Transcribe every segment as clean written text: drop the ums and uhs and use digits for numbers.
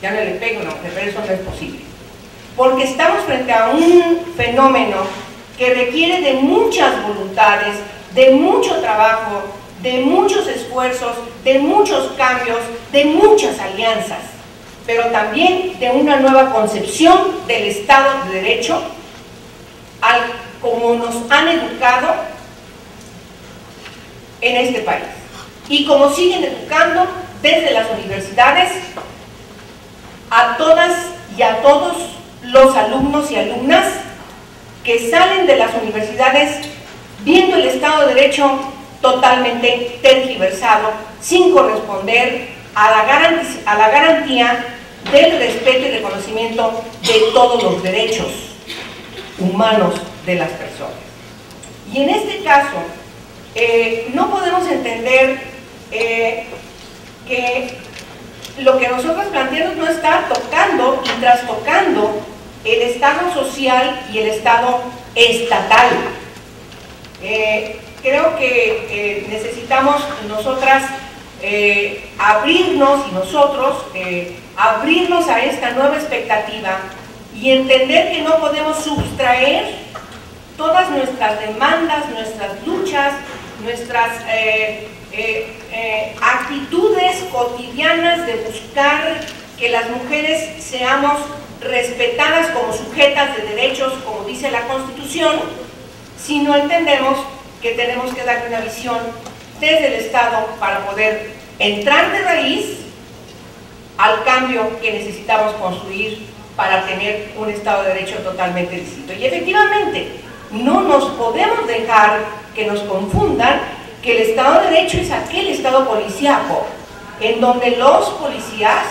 ya no le pega a una mujer, pero eso no es posible. Porque estamos frente a un fenómeno que requiere de muchas voluntades, de mucho trabajo, de muchos esfuerzos, de muchos cambios, de muchas alianzas, pero también de una nueva concepción del Estado de Derecho, como nos han educado en este país y como siguen educando desde las universidades a todas y a todos los alumnos y alumnas que salen de las universidades viendo el Estado de Derecho totalmente tergiversado, sin corresponder a la garantía del respeto y reconocimiento de todos los derechos humanos de las personas. Y en este caso, no podemos entender que lo que nosotros planteamos no está tocando y trastocando el Estado social y el Estado estatal. Creo que necesitamos nosotras abrirnos y nosotros abrirnos a esta nueva expectativa y entender que no podemos sustraer todas nuestras demandas, nuestras luchas, nuestras actitudes cotidianas de buscar que las mujeres seamos respetadas como sujetas de derechos, como dice la Constitución, si no entendemos que tenemos que darle una visión desde el Estado para poder entrar de raíz al cambio que necesitamos construir para tener un Estado de Derecho totalmente distinto. Y efectivamente, no nos podemos dejar que nos confundan que el Estado de Derecho es aquel Estado policíaco en donde los policías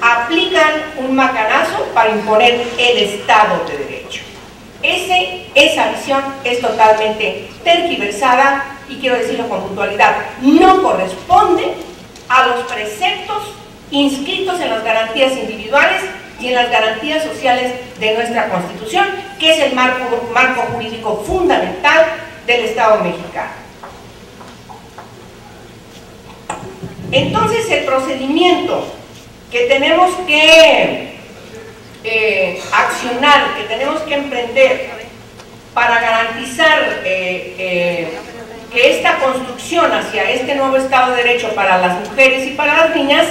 aplican un macanazo para imponer el Estado de Derecho. Esa visión es totalmente tergiversada y quiero decirlo con puntualidad, no corresponde a los preceptos inscritos en las garantías individuales y en las garantías sociales de nuestra Constitución, que es el marco jurídico fundamental del Estado mexicano. Entonces, el procedimiento que tenemos que accionar, que tenemos que emprender para garantizar que esta construcción hacia este nuevo Estado de Derecho para las mujeres y para las niñas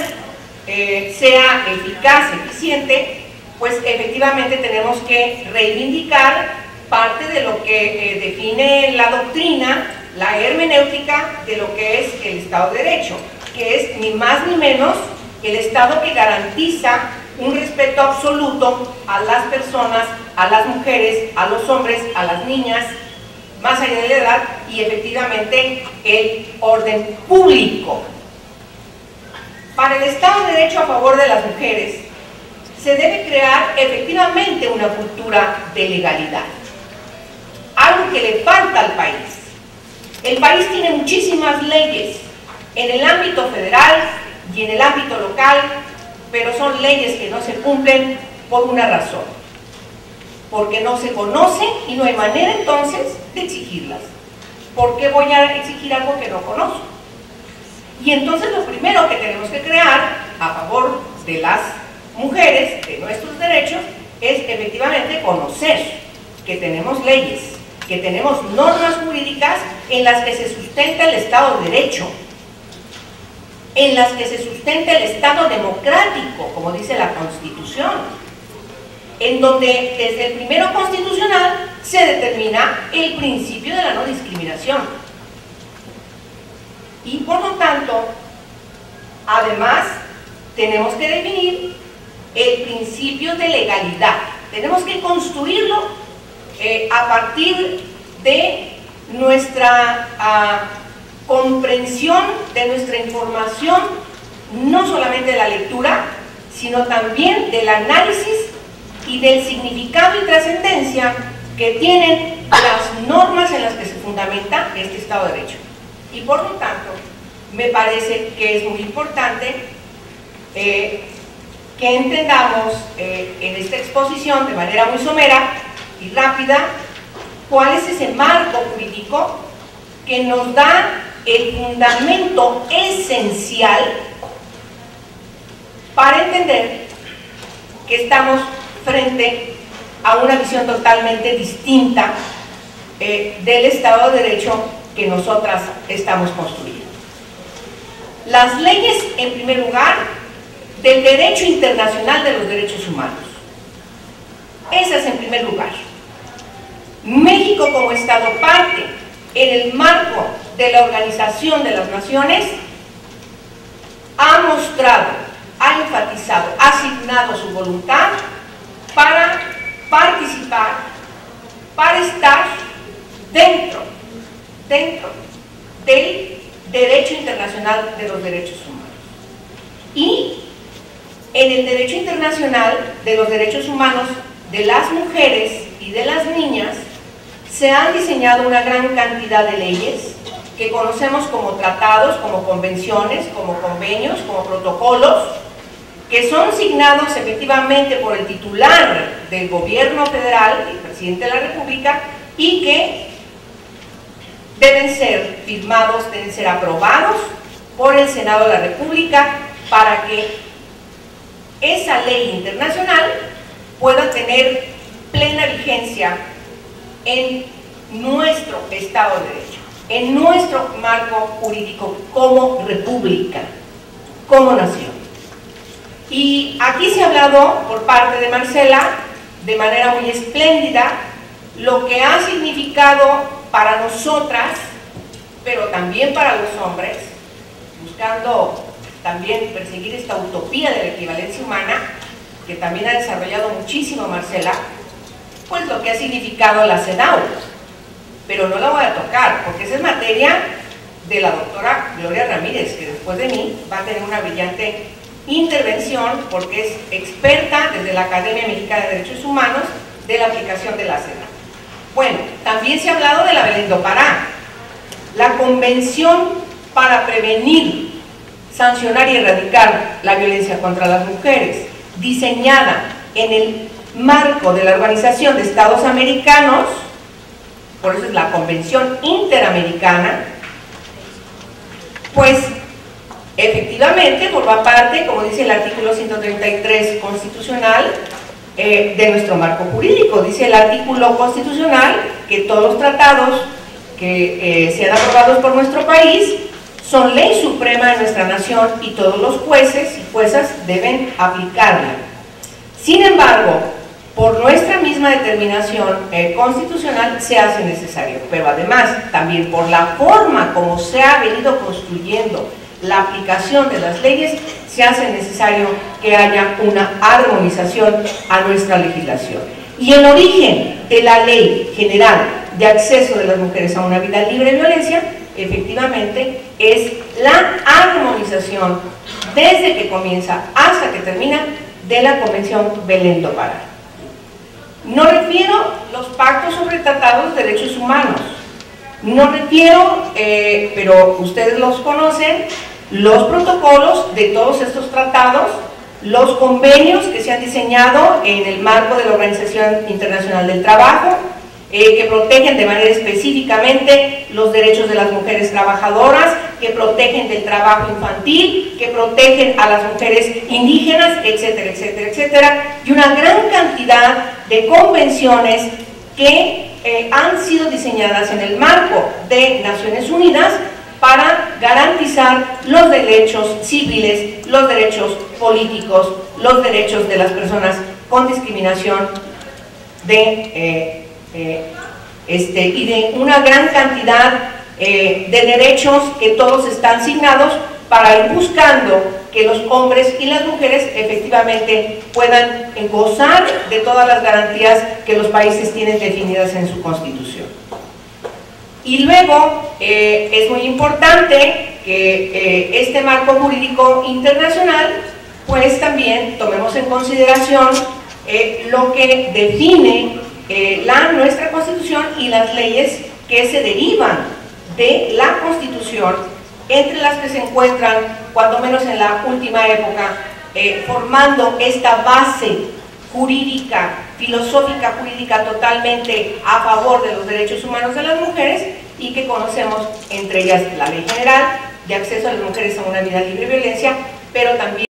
sea eficaz, eficiente, pues efectivamente tenemos que reivindicar parte de lo que define la doctrina, la hermenéutica de lo que es el Estado de Derecho, que es ni más ni menos el Estado que garantiza un respeto absoluto a las personas, a las mujeres, a los hombres, a las niñas, más allá de la edad, y efectivamente el orden público. Para el Estado de Derecho a favor de las mujeres, se debe crear efectivamente una cultura de legalidad, algo que le falta al país. El país tiene muchísimas leyes en el ámbito federal y en el ámbito local, pero son leyes que no se cumplen por una razón, porque no se conocen y no hay manera entonces de exigirlas. ¿Por qué voy a exigir algo que no conozco? Y entonces lo primero que tenemos que crear a favor de las mujeres, de nuestros derechos, es efectivamente conocer que tenemos leyes, que tenemos normas jurídicas en las que se sustenta el Estado de Derecho, en las que se sustenta el Estado democrático, como dice la Constitución, en donde desde el primero constitucional se determina el principio de la no discriminación. Y por lo tanto, además, tenemos que definir el principio de legalidad. Tenemos que construirlo a partir de nuestra comprensión, de nuestra información, no solamente de la lectura, sino también del análisis y del significado y trascendencia que tienen las normas en las que se fundamenta este Estado de Derecho. Y por lo tanto, me parece que es muy importante que entendamos en esta exposición de manera muy somera y rápida cuál es ese marco jurídico que nos da el fundamento esencial para entender que estamos frente a una visión totalmente distinta del Estado de Derecho que nosotras estamos construyendo. Las leyes, en primer lugar, del derecho internacional de los derechos humanos. Esas en primer lugar. México como Estado parte en el marco de la Organización de las Naciones ha mostrado, ha enfatizado, ha asignado su voluntad para participar, para estar dentro del derecho internacional de los derechos humanos. Y en el derecho internacional de los derechos humanos de las mujeres y de las niñas se han diseñado una gran cantidad de leyes que conocemos como tratados, como convenciones, como convenios, como protocolos, que son signados efectivamente por el titular del gobierno federal, el presidente de la República, y que deben ser firmados, deben ser aprobados por el Senado de la República para que esa ley internacional pueda tener plena vigencia en nuestro Estado de Derecho, en nuestro marco jurídico como república, como nación. Y aquí se ha hablado por parte de Marcela, de manera muy espléndida, lo que ha significado para nosotras, pero también para los hombres, buscando también perseguir esta utopía de la equivalencia humana, que también ha desarrollado muchísimo Marcela, pues lo que ha significado la CEDAW. Pero no la voy a tocar, porque esa es materia de la doctora Gloria Ramírez, que después de mí va a tener una brillante intervención, porque es experta desde la Academia Mexicana de Derechos Humanos de la aplicación de la CEDAW. Bueno, también se ha hablado de la Belén do Pará, la Convención para prevenir, sancionar y erradicar la violencia contra las mujeres, diseñada en el marco de la Organización de Estados Americanos, por eso es la Convención Interamericana, pues efectivamente forma parte, como dice el artículo 133 constitucional, de nuestro marco jurídico. Dice el artículo constitucional que todos los tratados que sean aprobados por nuestro país son ley suprema de nuestra nación y todos los jueces y juezas deben aplicarla. Sin embargo, por nuestra misma determinación constitucional se hace necesario, pero además también por la forma como se ha venido construyendo la aplicación de las leyes, se hace necesario que haya una armonización a nuestra legislación. Y el origen de la Ley General de Acceso de las Mujeres a una Vida Libre de Violencia, efectivamente, es la armonización desde que comienza hasta que termina de la Convención Belén do Pará. No refiero los pactos sobre tratados de derechos humanos, no refiero, pero ustedes los conocen, los protocolos de todos estos tratados, los convenios que se han diseñado en el marco de la Organización Internacional del Trabajo, que protegen de manera específicamente los derechos de las mujeres trabajadoras, que protegen del trabajo infantil, que protegen a las mujeres indígenas, etcétera, etcétera, etcétera, y una gran cantidad de convenciones que han sido diseñadas en el marco de Naciones Unidas para garantizar los derechos civiles, los derechos políticos, los derechos de las personas con discriminación y de una gran cantidad de derechos que todos están asignados para ir buscando que los hombres y las mujeres efectivamente puedan gozar de todas las garantías que los países tienen definidas en su Constitución. Y luego es muy importante que este marco jurídico internacional pues también tomemos en consideración lo que define nuestra Constitución y las leyes que se derivan de la Constitución, entre las que se encuentran, cuando menos en la última época, formando esta base jurídica, filosófica jurídica totalmente a favor de los derechos humanos de las mujeres, y que conocemos entre ellas la Ley General de Acceso a las Mujeres a una Vida Libre de Violencia, pero también